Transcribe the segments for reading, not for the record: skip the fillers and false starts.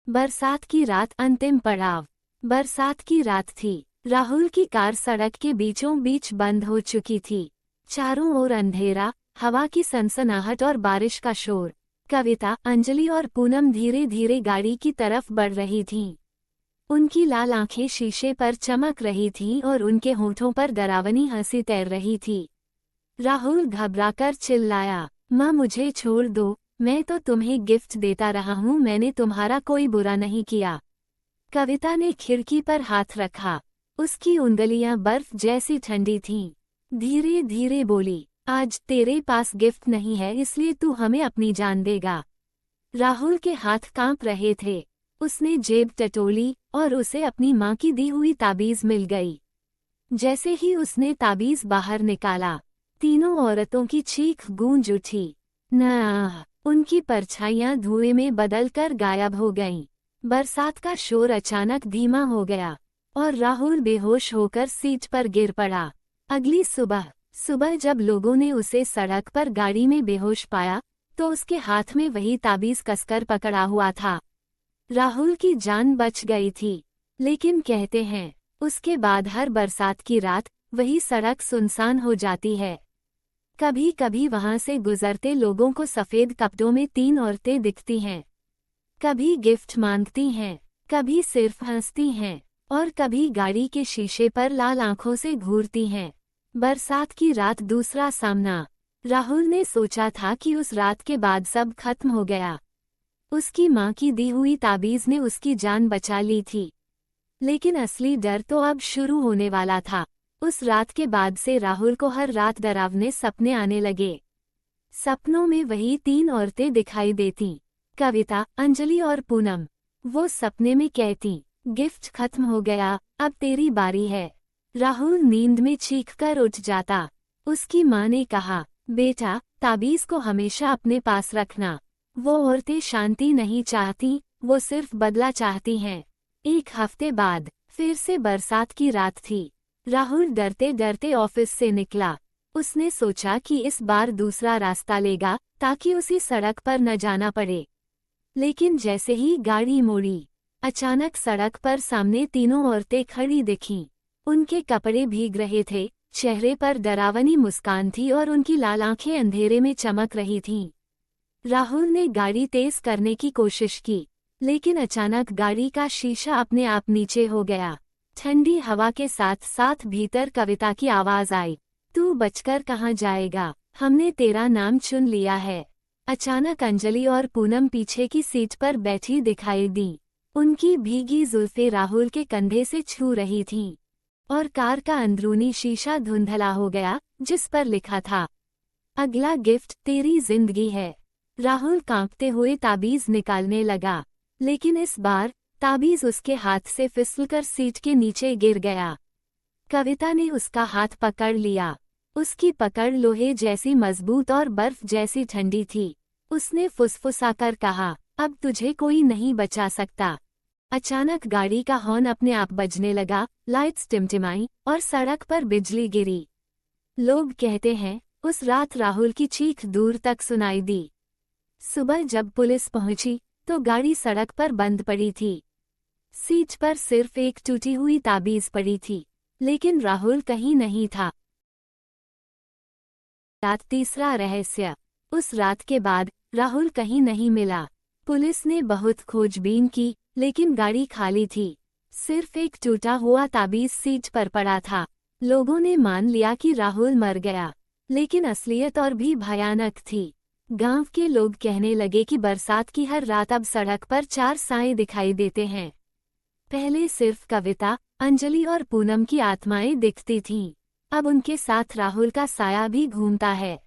बरसात की रात अंतिम पड़ाव। बरसात की रात थी। राहुल की कार सड़क के बीचों बीच बंद हो चुकी थी। चारों ओर अंधेरा, हवा की सनसनाहट और बारिश का शोर। कविता, अंजलि और पूनम धीरे धीरे गाड़ी की तरफ बढ़ रही थीं। उनकी लाल आंखें शीशे पर चमक रही थीं और उनके होठों पर डरावनी हंसी तैर रही थी। राहुल घबराकर चिल्लाया, माँ मुझे छोड़ दो, मैं तो तुम्हें गिफ्ट देता रहा हूँ, मैंने तुम्हारा कोई बुरा नहीं किया। कविता ने खिड़की पर हाथ रखा। उसकी उंगलियां बर्फ जैसी ठंडी थीं। धीरे धीरे बोली, आज तेरे पास गिफ्ट नहीं है इसलिए तू हमें अपनी जान देगा। राहुल के हाथ कांप रहे थे। उसने जेब टटोली और उसे अपनी माँ की दी हुई ताबीज मिल गई। जैसे ही उसने ताबीज बाहर निकाला, तीनों औरतों की चीख गूंज उठी। न उनकी परछाइयां धुएं में बदलकर गायब हो गईं। बरसात का शोर अचानक धीमा हो गया और राहुल बेहोश होकर सीट पर गिर पड़ा। अगली सुबह जब लोगों ने उसे सड़क पर गाड़ी में बेहोश पाया तो उसके हाथ में वही ताबीज कसकर पकड़ा हुआ था। राहुल की जान बच गई थी, लेकिन कहते हैं उसके बाद हर बरसात की रात वही सड़क सुनसान हो जाती है। कभी कभी वहां से गुजरते लोगों को सफेद कपड़ों में तीन औरतें दिखती हैं। कभी गिफ्ट मांगती हैं, कभी सिर्फ हंसती हैं और कभी गाड़ी के शीशे पर लाल आंखों से घूरती हैं। बरसात की रात दूसरा सामना। राहुल ने सोचा था कि उस रात के बाद सब खत्म हो गया। उसकी माँ की दी हुई ताबीज ने उसकी जान बचा ली थी। लेकिन असली डर तो अब शुरू होने वाला था। उस रात के बाद से राहुल को हर रात डरावने सपने आने लगे। सपनों में वही तीन औरतें दिखाई देतीं, कविता, अंजलि और पूनम। वो सपने में कहती, गिफ्ट खत्म हो गया, अब तेरी बारी है। राहुल नींद में चीखकर उठ जाता। उसकी माँ ने कहा, बेटा, ताबीज को हमेशा अपने पास रखना। वो औरतें शांति नहीं चाहती, वो सिर्फ बदला चाहती हैं। एक हफ्ते बाद फिर से बरसात की रात थी। राहुल डरते डरते ऑफिस से निकला। उसने सोचा कि इस बार दूसरा रास्ता लेगा ताकि उसी सड़क पर न जाना पड़े। लेकिन जैसे ही गाड़ी मोड़ी, अचानक सड़क पर सामने तीनों औरतें खड़ी दिखीं। उनके कपड़े भीग रहे थे, चेहरे पर डरावनी मुस्कान थी और उनकी लाल आंखें अंधेरे में चमक रही थीं। राहुल ने गाड़ी तेज करने की कोशिश की, लेकिन अचानक गाड़ी का शीशा अपने आप नीचे हो गया। ठंडी हवा के साथ साथ भीतर कविता की आवाज आई, तू बचकर कहाँ जाएगा, हमने तेरा नाम चुन लिया है। अचानक अंजलि और पूनम पीछे की सीट पर बैठी दिखाई दी। उनकी भीगी जुल्फें राहुल के कंधे से छू रही थीं और कार का अंदरूनी शीशा धुंधला हो गया जिस पर लिखा था, अगला गिफ्ट तेरी जिंदगी है। राहुल कांपते हुए ताबीज निकालने लगा, लेकिन इस बार ताबीज उसके हाथ से फिसलकर सीट के नीचे गिर गया। कविता ने उसका हाथ पकड़ लिया। उसकी पकड़ लोहे जैसी मजबूत और बर्फ जैसी ठंडी थी। उसने फुसफुसाकर कहा, अब तुझे कोई नहीं बचा सकता। अचानक गाड़ी का हॉर्न अपने आप बजने लगा, लाइट्स टिमटिमाई और सड़क पर बिजली गिरी। लोग कहते हैं उस रात राहुल की चीख दूर तक सुनाई दी। सुबह जब पुलिस पहुंची तो गाड़ी सड़क पर बंद पड़ी थी। सीट पर सिर्फ एक टूटी हुई ताबीज पड़ी थी, लेकिन राहुल कहीं नहीं था। रात तीसरा रहस्य। उस रात के बाद राहुल कहीं नहीं मिला। पुलिस ने बहुत खोजबीन की, लेकिन गाड़ी खाली थी। सिर्फ एक टूटा हुआ ताबीज सीट पर पड़ा था। लोगों ने मान लिया कि राहुल मर गया, लेकिन असलियत और भी भयानक थी। गांव के लोग कहने लगे कि बरसात की हर रात अब सड़क पर चार साए दिखाई देते हैं। पहले सिर्फ कविता, अंजलि और पूनम की आत्माएं दिखती थीं। अब उनके साथ राहुल का साया भी घूमता है।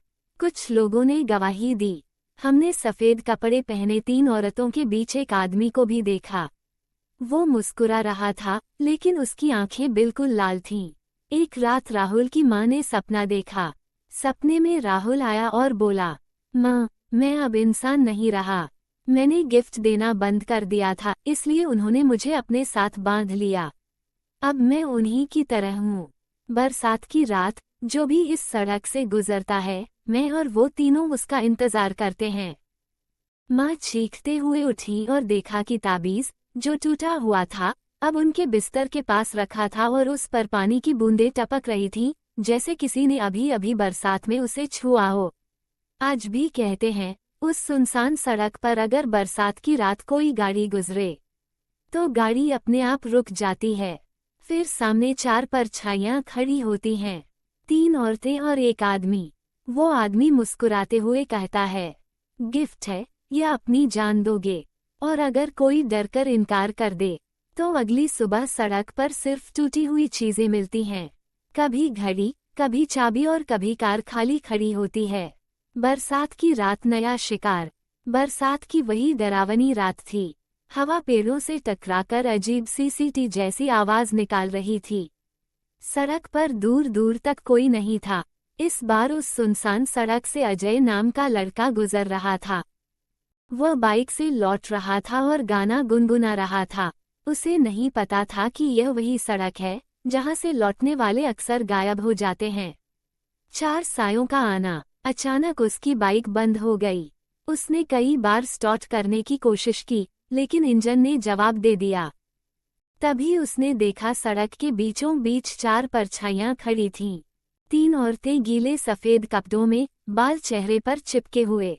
कुछ लोगों ने गवाही दी, हमने सफेद कपड़े पहने तीन औरतों के बीच एक आदमी को भी देखा। वो मुस्कुरा रहा था, लेकिन उसकी आंखें बिल्कुल लाल थीं। एक रात राहुल की माँ ने सपना देखा। सपने में राहुल आया और बोला, माँ, मैं अब इंसान नहीं रहा। मैंने गिफ्ट देना बंद कर दिया था, इसलिए उन्होंने मुझे अपने साथ बांध लिया। अब मैं उन्हीं की तरह हूँ। बरसात की रात जो भी इस सड़क से गुजरता है, मैं और वो तीनों उसका इंतजार करते हैं। माँ चीखते हुए उठी और देखा कि ताबीज, जो टूटा हुआ था, अब उनके बिस्तर के पास रखा था और उस पर पानी की बूंदें टपक रही थीं, जैसे किसी ने अभी अभी बरसात में उसे छुआ हो। आज भी कहते हैं, उस सुनसान सड़क पर अगर बरसात की रात कोई गाड़ी गुजरे तो गाड़ी अपने आप रुक जाती है। फिर सामने 4 परछाइयां खड़ी होती हैं, 3 औरतें और एक आदमी। वो आदमी मुस्कुराते हुए कहता है, गिफ्ट है या अपनी जान दोगे? और अगर कोई डरकर इनकार कर दे तो अगली सुबह सड़क पर सिर्फ टूटी हुई चीजें मिलती हैं। कभी घड़ी, कभी चाबी और कभी कार खाली खड़ी होती है। बरसात की रात नया शिकार। बरसात की वही डरावनी रात थी। हवा पेड़ों से टकराकर अजीब सी सीटी जैसी आवाज निकाल रही थी। सड़क पर दूर दूर तक कोई नहीं था। इस बार उस सुनसान सड़क से अजय नाम का लड़का गुजर रहा था। वह बाइक से लौट रहा था और गाना गुनगुना रहा था। उसे नहीं पता था कि यह वही सड़क है जहां से लौटने वाले अक्सर गायब हो जाते हैं। 4 सायों का आना। अचानक उसकी बाइक बंद हो गई। उसने कई बार स्टार्ट करने की कोशिश की, लेकिन इंजन ने जवाब दे दिया। तभी उसने देखा सड़क के बीचों बीच 4 परछाइयां खड़ी थीं। 3 औरतें गीले सफेद कपड़ों में, बाल चेहरे पर चिपके हुए।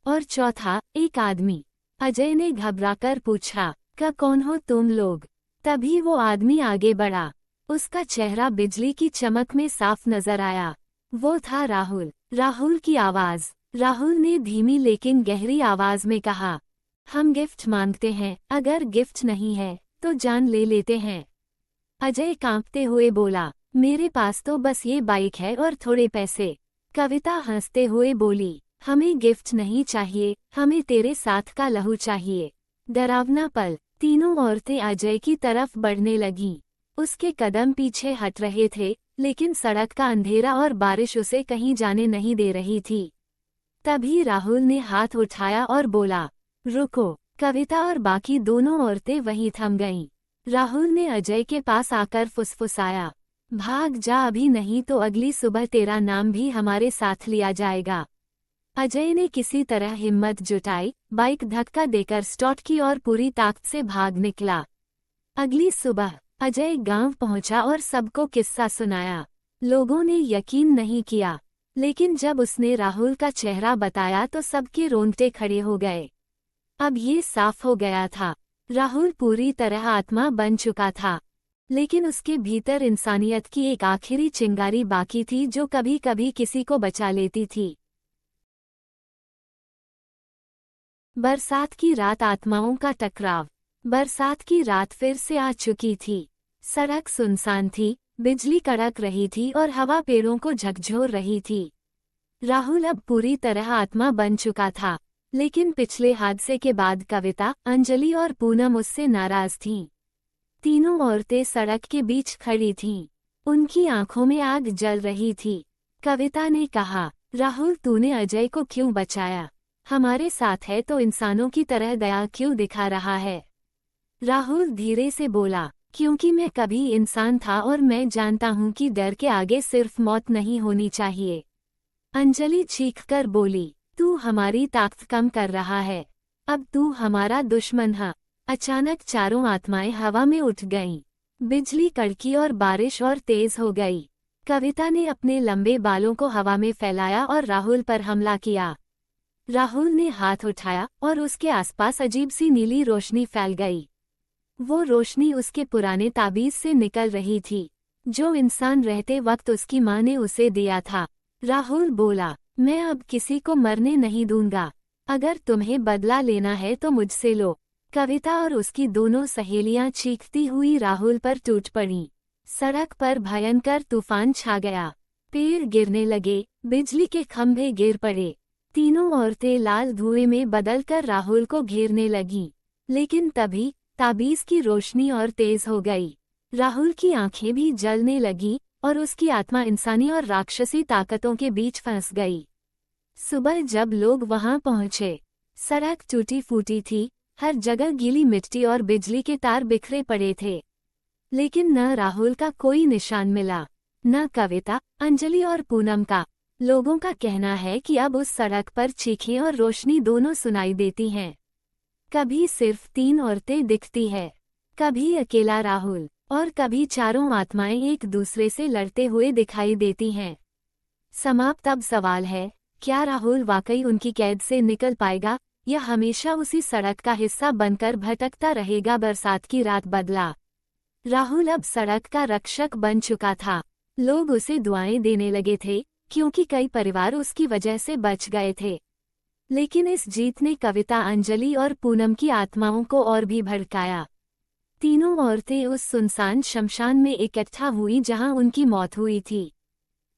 और चौथा, एक आदमी। अजय ने घबराकर पूछा, कौन हो तुम लोग? तभी वो आदमी आगे बढ़ा। उसका चेहरा बिजली की चमक में साफ नजर आया। वो था राहुल। राहुल की आवाज। राहुल ने धीमी लेकिन गहरी आवाज में कहा, हम गिफ्ट मांगते हैं, अगर गिफ्ट नहीं है तो जान ले लेते हैं। अजय कांपते हुए बोला, मेरे पास तो बस ये बाइक है और थोड़े पैसे। कविता हंसते हुए बोली, हमें गिफ्ट नहीं चाहिए, हमें तेरे साथ का लहू चाहिए। डरावना पल। तीनों औरतें अजय की तरफ बढ़ने लगीं। उसके कदम पीछे हट रहे थे, लेकिन सड़क का अंधेरा और बारिश उसे कहीं जाने नहीं दे रही थी। तभी राहुल ने हाथ उठाया और बोला, रुको। कविता और बाकी दोनों औरतें वहीं थम गईं। राहुल ने अजय के पास आकर फुसफुसाया, भाग जा, अभी नहीं तो अगली सुबह तेरा नाम भी हमारे साथ लिया जाएगा। अजय ने किसी तरह हिम्मत जुटाई, बाइक धक्का देकर स्टार्ट की और पूरी ताकत से भाग निकला। अगली सुबह अजय गांव पहुंचा और सबको किस्सा सुनाया। लोगों ने यकीन नहीं किया, लेकिन जब उसने राहुल का चेहरा बताया तो सबके रोंगटे खड़े हो गए। अब ये साफ हो गया था, राहुल पूरी तरह आत्मा बन चुका था, लेकिन उसके भीतर इंसानियत की एक आखिरी चिंगारी बाकी थी जो कभी कभी किसी को बचा लेती थी। बरसात की रात। आत्माओं का टकराव। बरसात की रात फिर से आ चुकी थी। सड़क सुनसान थी, बिजली कड़क रही थी और हवा पेड़ों को झकझोर रही थी। राहुल अब पूरी तरह आत्मा बन चुका था, लेकिन पिछले हादसे के बाद कविता, अंजलि और पूनम उससे नाराज थीं। तीनों औरतें सड़क के बीच खड़ी थीं। उनकी आंखों में आग जल रही थी। कविता ने कहा, राहुल, तूने अजय को क्यों बचाया? हमारे साथ है तो इंसानों की तरह दया क्यों दिखा रहा है? राहुल धीरे से बोला, क्योंकि मैं कभी इंसान था और मैं जानता हूं कि डर के आगे सिर्फ मौत नहीं होनी चाहिए। अंजलि चीखकर बोली, तू हमारी ताकत कम कर रहा है, अब तू हमारा दुश्मन है। अचानक चारों आत्माएं हवा में उठ गईं। बिजली कड़की और बारिश और तेज हो गई। कविता ने अपने लंबे बालों को हवा में फैलाया और राहुल पर हमला किया। राहुल ने हाथ उठाया और उसके आसपास अजीब सी नीली रोशनी फैल गई। वो रोशनी उसके पुराने ताबीज से निकल रही थी, जो इंसान रहते वक्त उसकी माँ ने उसे दिया था। राहुल बोला, मैं अब किसी को मरने नहीं दूंगा। अगर तुम्हें बदला लेना है तो मुझसे लो। कविता और उसकी दोनों सहेलियां चीखती हुई राहुल पर टूट पड़ीं। सड़क पर भयंकर तूफान छा गया। पेड़ गिरने लगे, बिजली के खंभे गिर पड़े। तीनों औरतें लाल धुएं में बदलकर राहुल को घेरने लगीं। लेकिन तभी ताबीज की रोशनी और तेज हो गई। राहुल की आंखें भी जलने लगीं और उसकी आत्मा इंसानी और राक्षसी ताकतों के बीच फंस गई। सुबह जब लोग वहां पहुंचे, सड़क टूटी फूटी थी, हर जगह गीली मिट्टी और बिजली के तार बिखरे पड़े थे। लेकिन न राहुल का कोई निशान मिला, न कविता, अंजलि और पूनम का। लोगों का कहना है कि अब उस सड़क पर चीखें और रोशनी दोनों सुनाई देती हैं। कभी सिर्फ 3 औरतें दिखती है, कभी अकेला राहुल, और कभी चारों आत्माएं एक दूसरे से लड़ते हुए दिखाई देती हैं। समाप्त। अब सवाल है, क्या राहुल वाकई उनकी कैद से निकल पाएगा या हमेशा उसी सड़क का हिस्सा बनकर भटकता रहेगा? बरसात की रात बदला। राहुल अब सड़क का रक्षक बन चुका था। लोग उसे दुआएं देने लगे थे क्योंकि कई परिवार उसकी वजह से बच गए थे। लेकिन इस जीत ने कविता, अंजलि और पूनम की आत्माओं को और भी भड़काया। तीनों औरतें उस सुनसान शमशान में इकट्ठा हुईं जहां उनकी मौत हुई थी।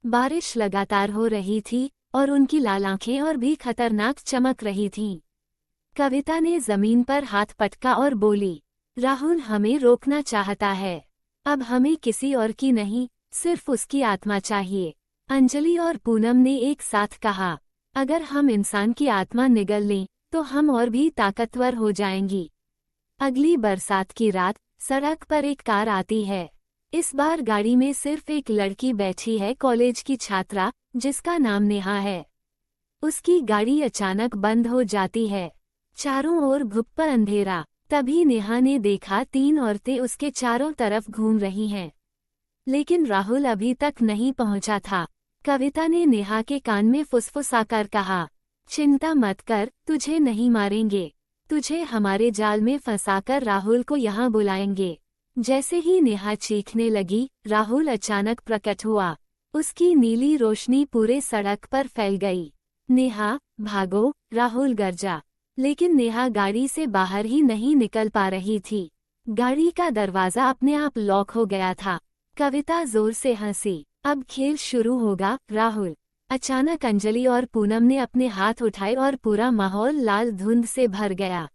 बारिश लगातार हो रही थी और उनकी लाल आंखें और भी खतरनाक चमक रही थीं। कविता ने जमीन पर हाथ पटका और बोली, राहुल हमें रोकना चाहता है। अब हमें किसी और की नहीं, सिर्फ उसकी आत्मा चाहिए। अंजलि और पूनम ने एक साथ कहा, अगर हम इंसान की आत्मा निगल लें तो हम और भी ताकतवर हो जाएंगी। अगली बरसात की रात सड़क पर एक कार आती है। इस बार गाड़ी में सिर्फ एक लड़की बैठी है, कॉलेज की छात्रा जिसका नाम नेहा है। उसकी गाड़ी अचानक बंद हो जाती है। चारों ओर घुप अंधेरा। तभी नेहा ने देखा 3 औरतें उसके चारों तरफ घूम रही हैं। लेकिन राहुल अभी तक नहीं पहुंचा था। कविता ने नेहा के कान में फुसफुसाकर कहा, चिंता मत कर, तुझे नहीं मारेंगे। तुझे हमारे जाल में फंसाकर राहुल को यहाँ बुलाएंगे। जैसे ही नेहा चीखने लगी, राहुल अचानक प्रकट हुआ। उसकी नीली रोशनी पूरे सड़क पर फैल गई। नेहा, भागो, राहुल गरजा। लेकिन नेहा गाड़ी से बाहर ही नहीं निकल पा रही थी। गाड़ी का दरवाजा अपने आप लॉक हो गया था। कविता जोर से हंसी, अब खेल शुरू होगा राहुल। अचानक अंजलि और पूनम ने अपने हाथ उठाए और पूरा माहौल लाल धुंध से भर गया।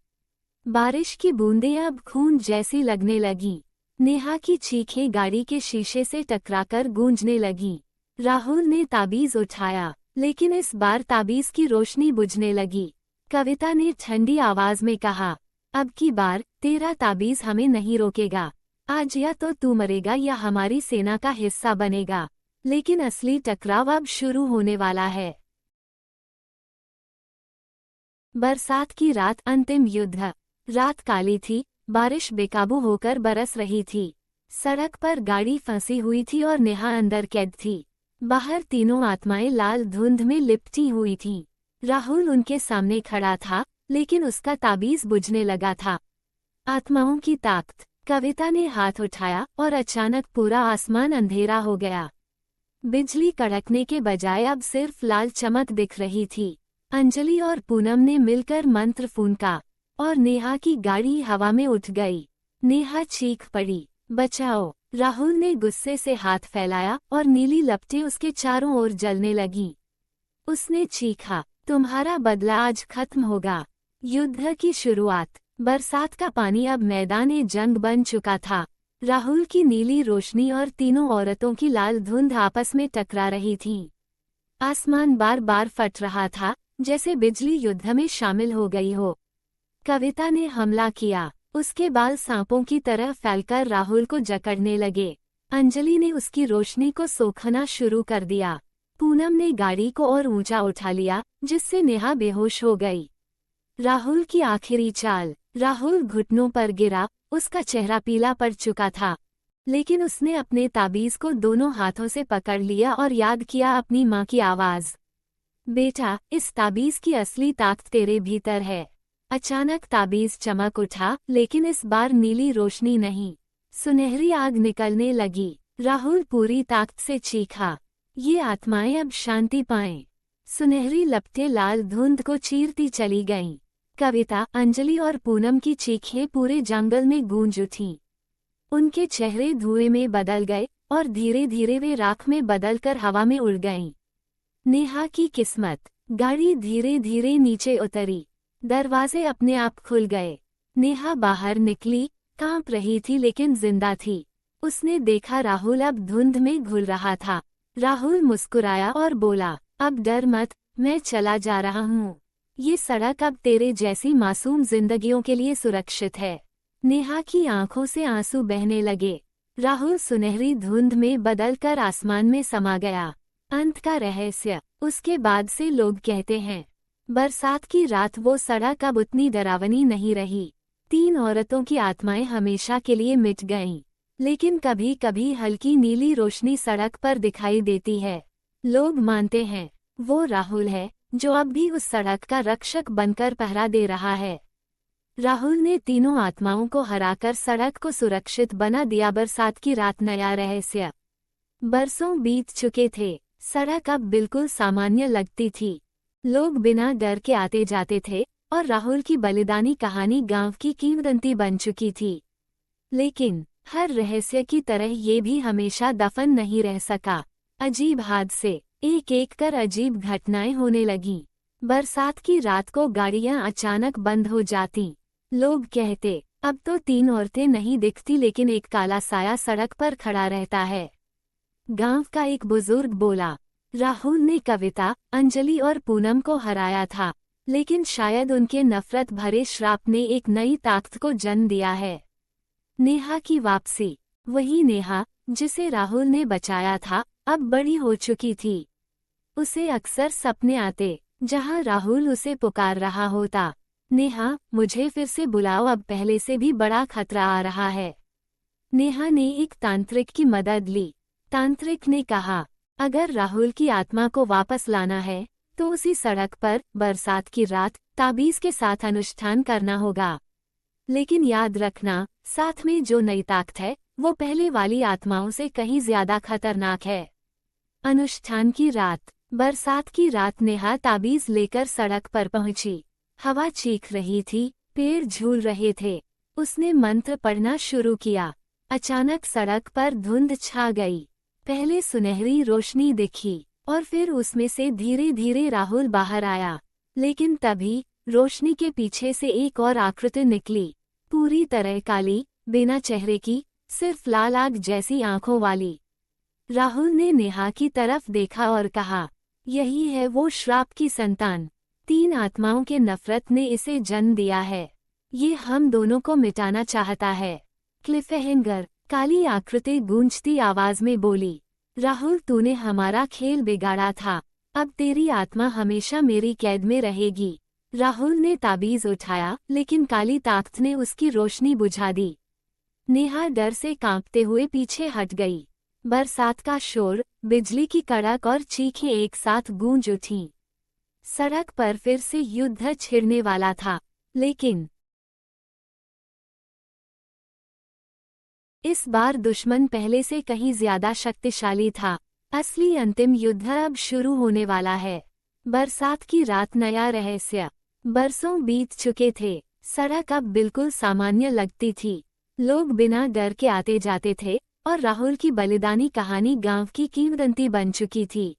बारिश की बूंदें अब खून जैसी लगने लगीं। नेहा की चीखें गाड़ी के शीशे से टकराकर गूंजने लगीं। राहुल ने ताबीज उठाया, लेकिन इस बार ताबीज की रोशनी बुझने लगी। कविता ने ठंडी आवाज में कहा, अब की बार तेरा ताबीज हमें नहीं रोकेगा। आज या तो तू मरेगा या हमारी सेना का हिस्सा बनेगा। लेकिन असली टकराव अब शुरू होने वाला है। बरसात की रात, अंतिम युद्ध। रात काली थी, बारिश बेकाबू होकर बरस रही थी। सड़क पर गाड़ी फंसी हुई थी और नेहा अंदर कैद थी। बाहर तीनों आत्माएं लाल धुंध में लिपटी हुई थीं। राहुल उनके सामने खड़ा था, लेकिन उसका ताबीज बुझने लगा था। आत्माओं की ताकत। कविता ने हाथ उठाया और अचानक पूरा आसमान अंधेरा हो गया। बिजली कड़कने के बजाय अब सिर्फ लाल चमक दिख रही थी। अंजलि और पूनम ने मिलकर मंत्र फूंका और नेहा की गाड़ी हवा में उठ गई। नेहा चीख पड़ी, बचाओ। राहुल ने गुस्से से हाथ फैलाया और नीली लपटें उसके चारों ओर जलने लगीं। उसने चीखा, तुम्हारा बदला आज खत्म होगा। युद्ध की शुरुआत। बरसात का पानी अब मैदान जंग बन चुका था। राहुल की नीली रोशनी और तीनों औरतों की लाल धुंध आपस में टकरा रही थीं। आसमान बार बार फट रहा था, जैसे बिजली युद्ध में शामिल हो गई हो। कविता ने हमला किया। उसके बाल सांपों की तरह फैलकर राहुल को जकड़ने लगे। अंजलि ने उसकी रोशनी को सोखना शुरू कर दिया। पूनम ने गाड़ी को और ऊंचा उठा लिया, जिससे नेहा बेहोश हो गई। राहुल की आखिरी चाल। राहुल घुटनों पर गिरा, उसका चेहरा पीला पड़ चुका था। लेकिन उसने अपने ताबीज को दोनों हाथों से पकड़ लिया और याद किया अपनी माँ की आवाज, बेटा, इस ताबीज की असली ताकत तेरे भीतर है। अचानक ताबीज चमक उठा, लेकिन इस बार नीली रोशनी नहीं, सुनहरी आग निकलने लगी। राहुल पूरी ताकत से चीखा, ये आत्माएं अब शांति पाएं। सुनहरी लपटें लाल धुंध को चीरती चली गईं। कविता, अंजलि और पूनम की चीखें पूरे जंगल में गूंज उठीं। उनके चेहरे धुएं में बदल गए और धीरे धीरे वे राख में बदलकर हवा में उड़ गईं। नेहा की किस्मत। गाड़ी धीरे धीरे नीचे उतरी। दरवाजे अपने आप खुल गए। नेहा बाहर निकली, कांप रही थी लेकिन जिंदा थी। उसने देखा राहुल अब धुंध में घुल रहा था। राहुल मुस्कुराया और बोला, अब डर मत, मैं चला जा रहा हूँ। ये सड़क अब तेरे जैसी मासूम जिंदगियों के लिए सुरक्षित है। नेहा की आंखों से आंसू बहने लगे। राहुल सुनहरी धुंध में बदलकर आसमान में समा गया। अंत का रहस्य। उसके बाद से लोग कहते हैं, बरसात की रात वो सड़क अब उतनी डरावनी नहीं रही। 3 औरतों की आत्माएं हमेशा के लिए मिट गईं। लेकिन कभी कभी हल्की नीली रोशनी सड़क पर दिखाई देती है। लोग मानते हैं वो राहुल है, जो अब भी उस सड़क का रक्षक बनकर पहरा दे रहा है। राहुल ने तीनों आत्माओं को हराकर सड़क को सुरक्षित बना दिया। बरसात की रात नया रहस्य। बरसों बीत चुके थे, सड़क अब बिल्कुल सामान्य लगती थी। लोग बिना डर के आते जाते थे और राहुल की बलिदानी कहानी गांव की किंवदंती बन चुकी थी। लेकिन हर रहस्य की तरह ये भी हमेशा दफन नहीं रह सका। अजीब हादसे, एक एक कर अजीब घटनाएं होने लगीं। बरसात की रात को गाड़ियां अचानक बंद हो जातीं। लोग कहते, अब तो 3 औरतें नहीं दिखती, लेकिन एक काला साया सड़क पर खड़ा रहता है। गांव का एक बुजुर्ग बोला, राहुल ने कविता, अंजलि और पूनम को हराया था, लेकिन शायद उनके नफरत भरे श्राप ने एक नई ताकत को जन्म दिया है। नेहा की वापसी। वही नेहा जिसे राहुल ने बचाया था, अब बड़ी हो चुकी थी। उसे अक्सर सपने आते, जहां राहुल उसे पुकार रहा होता, नेहा मुझे फिर से बुलाओ, अब पहले से भी बड़ा खतरा आ रहा है। नेहा ने एक तांत्रिक की मदद ली। तांत्रिक ने कहा, अगर राहुल की आत्मा को वापस लाना है तो उसी सड़क पर बरसात की रात ताबीज के साथ अनुष्ठान करना होगा। लेकिन याद रखना, साथ में जो नई ताकत है वो पहले वाली आत्माओं से कहीं ज्यादा खतरनाक है। अनुष्ठान की रात। बरसात की रात नेहा ताबीज लेकर सड़क पर पहुंची। हवा चीख रही थी, पेड़ झूल रहे थे। उसने मंत्र पढ़ना शुरू किया। अचानक सड़क पर धुंध छा गई। पहले सुनहरी रोशनी दिखी और फिर उसमें से धीरे धीरे राहुल बाहर आया। लेकिन तभी रोशनी के पीछे से एक और आकृति निकली, पूरी तरह काली, बिना चेहरे की, सिर्फ लाल आग जैसी आंखों वाली। राहुल ने नेहा की तरफ देखा और कहा, यही है वो श्राप की संतान। 3 आत्माओं के नफरत ने इसे जन्म दिया है। ये हम दोनों को मिटाना चाहता है। क्लिफहैंगर। काली आकृति गूंजती आवाज में बोली, राहुल तूने हमारा खेल बिगाड़ा था, अब तेरी आत्मा हमेशा मेरी कैद में रहेगी। राहुल ने ताबीज उठाया, लेकिन काली ताकत ने उसकी रोशनी बुझा दी। नेहा डर से कांपते हुए पीछे हट गई। बरसात का शोर, बिजली की कड़क और चीखें एक साथ गूंज उठीं। सड़क पर फिर से युद्ध छिड़ने वाला था, लेकिन इस बार दुश्मन पहले से कहीं ज्यादा शक्तिशाली था। असली अंतिम युद्ध अब शुरू होने वाला है। बरसात की रात नया रहस्य। बरसों बीत चुके थे, सड़क अब बिल्कुल सामान्य लगती थी। लोग बिना डर के आते जाते थे और राहुल की बलिदानी कहानी गांव की किंवदंती बन चुकी थी।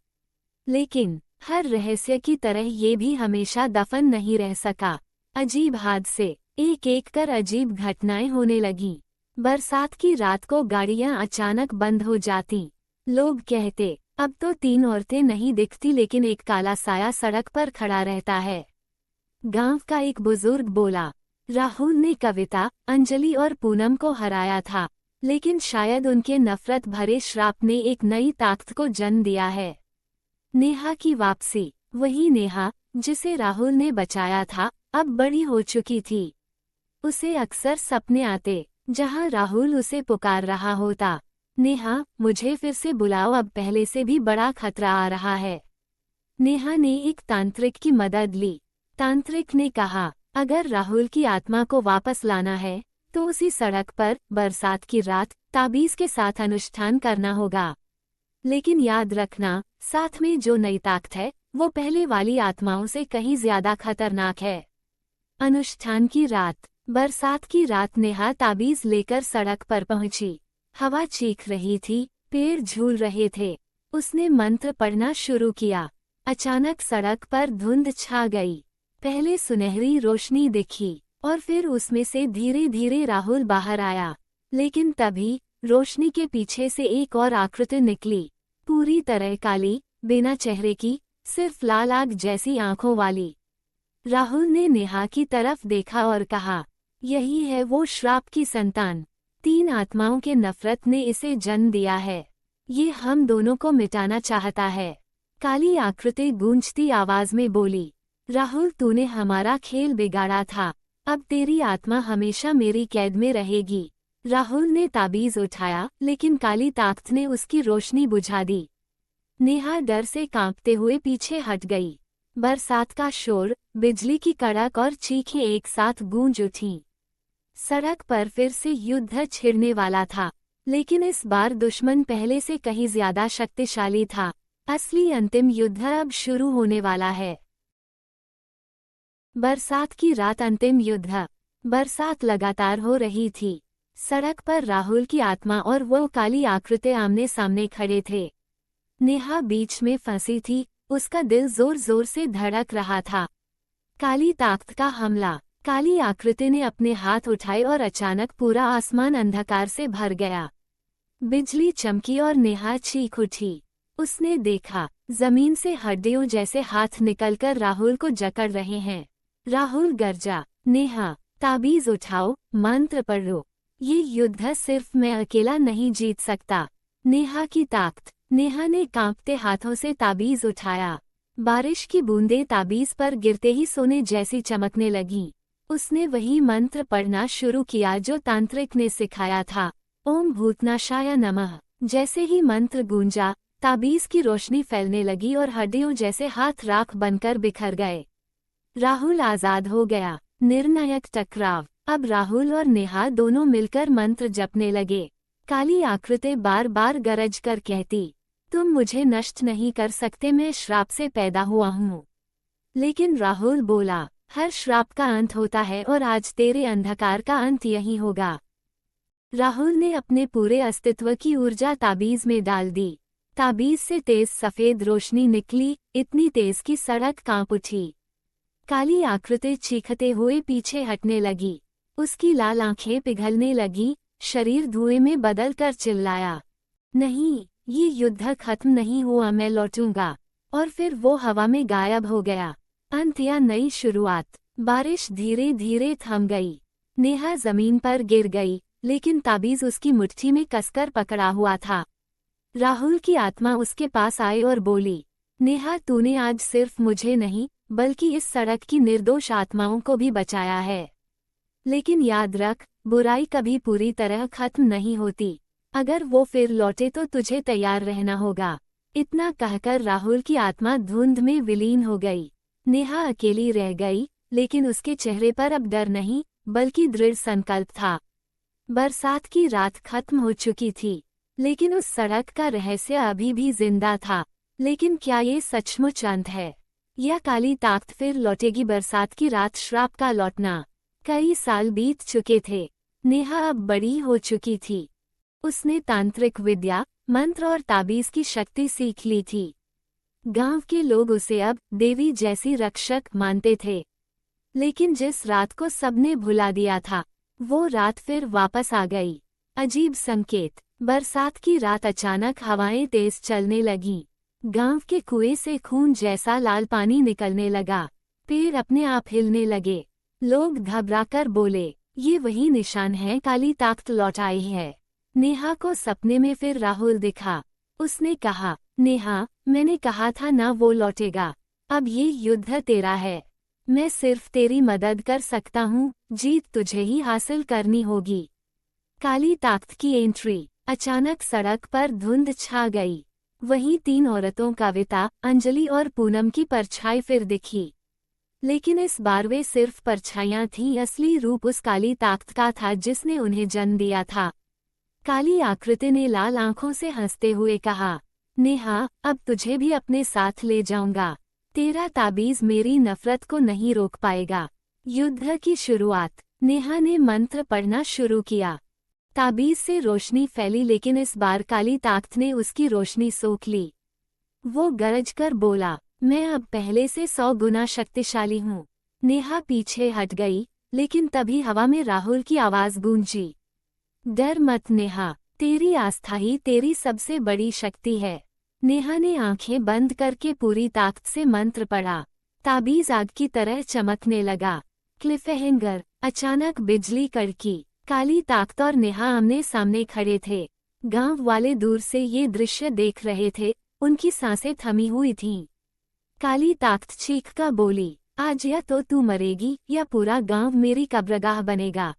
लेकिन हर रहस्य की तरह ये भी हमेशा दफन नहीं रह सका। अजीब हादसे, एक एक कर अजीब घटनाएं होने लगीं। बरसात की रात को गाड़ियां अचानक बंद हो जातीं। लोग कहते, अब तो 3 औरतें नहीं दिखती, लेकिन एक काला साया सड़क पर खड़ा रहता है। गांव का एक बुजुर्ग बोला, राहुल ने कविता, अंजलि और पूनम को हराया था, लेकिन शायद उनके नफरत भरे श्राप ने एक नई ताकत को जन्म दिया है। नेहा की वापसी। वही नेहा जिसे राहुल ने बचाया था, अब बड़ी हो चुकी थी। उसे अक्सर सपने आते, जहां राहुल उसे पुकार रहा होता, नेहा मुझे फिर से बुलाओ, अब पहले से भी बड़ा खतरा आ रहा है। नेहा ने एक तांत्रिक की मदद ली। तांत्रिक ने कहा, अगर राहुल की आत्मा को वापस लाना है तो उसी सड़क पर बरसात की रात ताबीज के साथ अनुष्ठान करना होगा। लेकिन याद रखना, साथ में जो नई ताकत है वो पहले वाली आत्माओं से कहीं ज्यादा खतरनाक है। अनुष्ठान की रात। बरसात की रात नेहा ताबीज लेकर सड़क पर पहुंची। हवा चीख रही थी, पेड़ झूल रहे थे। उसने मंत्र पढ़ना शुरू किया। अचानक सड़क पर धुंध छा गई। पहले सुनहरी रोशनी दिखी और फिर उसमें से धीरे धीरे राहुल बाहर आया। लेकिन तभी रोशनी के पीछे से एक और आकृति निकली, पूरी तरह काली, बिना चेहरे की, सिर्फ लाल आग जैसी आंखों वाली। राहुल ने नेहा की तरफ देखा और कहा, यही है वो श्राप की संतान। 3 आत्माओं के नफरत ने इसे जन्म दिया है। ये हम दोनों को मिटाना चाहता है। काली आकृति गूंजती आवाज में बोली, राहुल तूने हमारा खेल बिगाड़ा था, अब तेरी आत्मा हमेशा मेरी कैद में रहेगी। राहुल ने ताबीज उठाया, लेकिन काली ताकत ने उसकी रोशनी बुझा दी। नेहा डर से कांपते हुए पीछे हट गई। बरसात का शोर, बिजली की कड़क और चीखें एक साथ गूंज उठीं। सड़क पर फिर से युद्ध छिड़ने वाला था, लेकिन इस बार दुश्मन पहले से कहीं ज्यादा शक्तिशाली था। असली अंतिम युद्ध अब शुरू होने वाला है। बरसात की रात, अंतिम युद्ध। बरसात लगातार हो रही थी। सड़क पर राहुल की आत्मा और वो काली आकृति आमने सामने खड़े थे। नेहा बीच में फंसी थी, उसका दिल जोर जोर से धड़क रहा था। काली ताकत का हमला। काली आकृति ने अपने हाथ उठाए और अचानक पूरा आसमान अंधकार से भर गया। बिजली चमकी और नेहा चीख उठी। उसने देखा, जमीन से हड्डियों जैसे हाथ निकलकर राहुल को जकड़ रहे हैं। राहुल गरजा, नेहा ताबीज उठाओ, मंत्र पढ़ो, ये युद्ध सिर्फ मैं अकेला नहीं जीत सकता। नेहा की ताकत। नेहा ने कांपते हाथों से ताबीज उठाया। बारिश की बूंदें ताबीज पर गिरते ही सोने जैसी चमकने लगीं। उसने वही मंत्र पढ़ना शुरू किया जो तांत्रिक ने सिखाया था, ओम भूतनाशाय नमः। जैसे ही मंत्र गूंजा, ताबीज की रोशनी फैलने लगी और हड्डियों जैसे हाथ राख बनकर बिखर गए। राहुल आजाद हो गया। निर्णायक टकराव। अब राहुल और नेहा दोनों मिलकर मंत्र जपने लगे। काली आकृति बार बार गरज कर कहती, तुम मुझे नष्ट नहीं कर सकते, मैं श्राप से पैदा हुआ हूँ। लेकिन राहुल बोला, हर श्राप का अंत होता है और आज तेरे अंधकार का अंत यही होगा। राहुल ने अपने पूरे अस्तित्व की ऊर्जा ताबीज में डाल दी। ताबीज से तेज सफेद रोशनी निकली, इतनी तेज कि सड़क कांप उठी। काली आकृति चीखते हुए पीछे हटने लगी। उसकी लाल आंखें पिघलने लगी, शरीर धुएं में बदलकर चिल्लाया, नहीं, ये युद्ध खत्म नहीं हुआ, मैं लौटूंगा। और फिर वो हवा में गायब हो गया। अंत या नई शुरुआत। बारिश धीरे धीरे थम गई। नेहा जमीन पर गिर गई, लेकिन ताबीज उसकी मुट्ठी में कसकर पकड़ा हुआ था। राहुल की आत्मा उसके पास आई और बोली, नेहा तूने आज सिर्फ मुझे नहीं, बल्कि इस सड़क की निर्दोष आत्माओं को भी बचाया है। लेकिन याद रख, बुराई कभी पूरी तरह खत्म नहीं होती। अगर वो फिर लौटे तो तुझे तैयार रहना होगा। इतना कहकर राहुल की आत्मा धुंध में विलीन हो गई। नेहा अकेली रह गई, लेकिन उसके चेहरे पर अब डर नहीं, बल्कि दृढ़ संकल्प था। बरसात की रात खत्म हो चुकी थी, लेकिन उस सड़क का रहस्य अभी भी जिंदा था। लेकिन क्या ये सचमुच अंत है, या काली ताकत फिर लौटेगी? बरसात की रात, श्राप का लौटना। कई साल बीत चुके थे। नेहा अब बड़ी हो चुकी थी। उसने तांत्रिक विद्या, मंत्र और ताबीज की शक्ति सीख ली थी। गांव के लोग उसे अब देवी जैसी रक्षक मानते थे। लेकिन जिस रात को सबने भुला दिया था, वो रात फिर वापस आ गई। अजीब संकेत। बरसात की रात अचानक हवाएं तेज चलने लगीं। गांव के कुएं से खून जैसा लाल पानी निकलने लगा। पेड़ अपने आप हिलने लगे। लोग घबराकर बोले, ये वही निशान है, काली ताकत लौट आई है। नेहा को सपने में फिर राहुल दिखा। उसने कहा, नेहा, मैंने कहा था ना, वो लौटेगा। अब ये युद्ध तेरा है। मैं सिर्फ तेरी मदद कर सकता हूँ, जीत तुझे ही हासिल करनी होगी। काली ताकत की एंट्री। अचानक सड़क पर धुंध छा गई। वहीं तीन औरतों, कविता, अंजलि और पूनम की परछाई फिर दिखी। लेकिन इस बार वे सिर्फ परछाइयां थीं, असली रूप उस काली ताकत का था जिसने उन्हें जन्म दिया था। काली आकृति ने लाल आंखों से हंसते हुए कहा, नेहा, अब तुझे भी अपने साथ ले जाऊंगा। तेरा ताबीज मेरी नफरत को नहीं रोक पाएगा। युद्ध की शुरुआत। नेहा ने मंत्र पढ़ना शुरू किया। ताबीज से रोशनी फैली, लेकिन इस बार काली ताकत ने उसकी रोशनी सोख ली। वो गरज कर बोला, मैं अब पहले से 100 गुना शक्तिशाली हूँ। नेहा पीछे हट गई, लेकिन तभी हवा में राहुल की आवाज गूंजी, डर मत नेहा, तेरी आस्था ही तेरी सबसे बड़ी शक्ति है। नेहा ने आंखें बंद करके पूरी ताकत से मंत्र पढ़ा। ताबीज आग की तरह चमकने लगा। क्लिफहैंगर। अचानक बिजली कड़की। काली ताकत और नेहा आमने सामने खड़े थे। गांव वाले दूर से ये दृश्य देख रहे थे, उनकी सांसें थमी हुई थीं। काली ताकत चीख कर बोली, आज या तो तू मरेगी या पूरा गांव मेरी कब्रगाह बनेगा।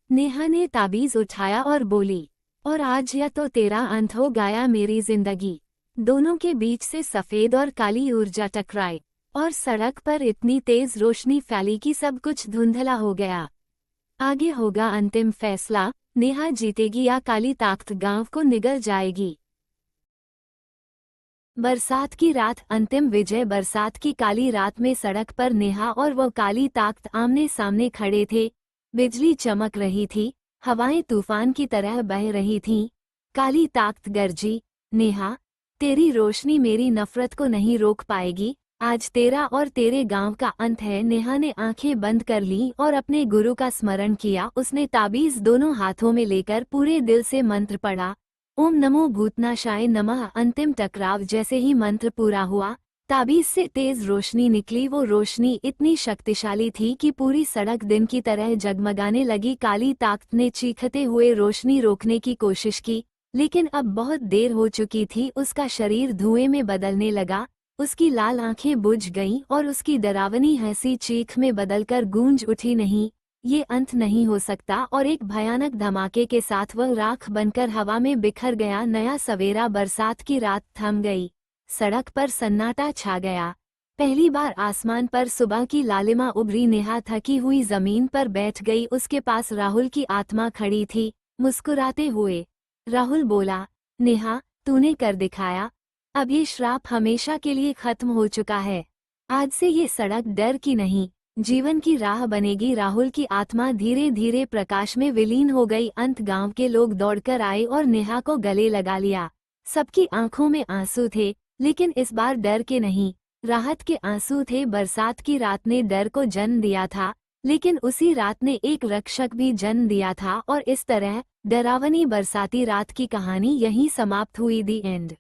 नेहा ने ताबीज उठाया और बोली, और आज या तो तेरा अंत हो गया मेरी जिंदगी। दोनों के बीच से सफेद और काली ऊर्जा टकराई और सड़क पर इतनी तेज रोशनी फैली कि सब कुछ धुंधला हो गया। आगे होगा अंतिम फैसला, नेहा जीतेगी या काली ताकत गांव को निगल जाएगी। बरसात की रात, अंतिम विजय। बरसात की काली रात में सड़क पर नेहा और वो काली ताकत आमने सामने खड़े थे। बिजली चमक रही थी, हवाएं तूफान की तरह बह रही थीं। काली ताकत गरजी, नेहा, तेरी रोशनी मेरी नफरत को नहीं रोक पाएगी। आज तेरा और तेरे गांव का अंत है। नेहा ने आंखें बंद कर लीं और अपने गुरु का स्मरण किया। उसने ताबीज दोनों हाथों में लेकर पूरे दिल से मंत्र पढ़ा, ओम नमो भूतनाशाय नमः। अंतिम टकराव जैसे ही मंत्र पूरा हुआ, ताबीज से तेज रोशनी निकली। वो रोशनी इतनी शक्तिशाली थी कि पूरी सड़क दिन की तरह जगमगाने लगी। काली ताकत ने चीखते हुए रोशनी रोकने की कोशिश की, लेकिन अब बहुत देर हो चुकी थी। उसका शरीर धुएं में बदलने लगा, उसकी लाल आंखें बुझ गईं और उसकी डरावनी हंसी चीख में बदलकर गूंज उठी, नहीं, ये अंत नहीं हो सकता। और एक भयानक धमाके के साथ वह राख बनकर हवा में बिखर गया। नया सवेरा। बरसात की रात थम गई, सड़क पर सन्नाटा छा गया। पहली बार आसमान पर सुबह की लालिमा उभरी। नेहा थकी हुई जमीन पर बैठ गई। उसके पास राहुल की आत्मा खड़ी थी, मुस्कुराते हुए। राहुल बोला, नेहा, तूने कर दिखाया। अब ये श्राप हमेशा के लिए खत्म हो चुका है। आज से ये सड़क डर की नहीं, जीवन की राह बनेगी। राहुल की आत्मा धीरे धीरे प्रकाश में विलीन हो गई। अंत गांव के लोग दौड़कर आए और नेहा को गले लगा लिया। सबकी आंखों में आंसू थे, लेकिन इस बार डर के नहीं, राहत के आंसू थे। बरसात की रात ने डर को जन्म दिया था, लेकिन उसी रात ने एक रक्षक भी जन्म दिया था। और इस तरह डरावनी बरसाती रात की कहानी यहीं समाप्त हुई। दी एंड।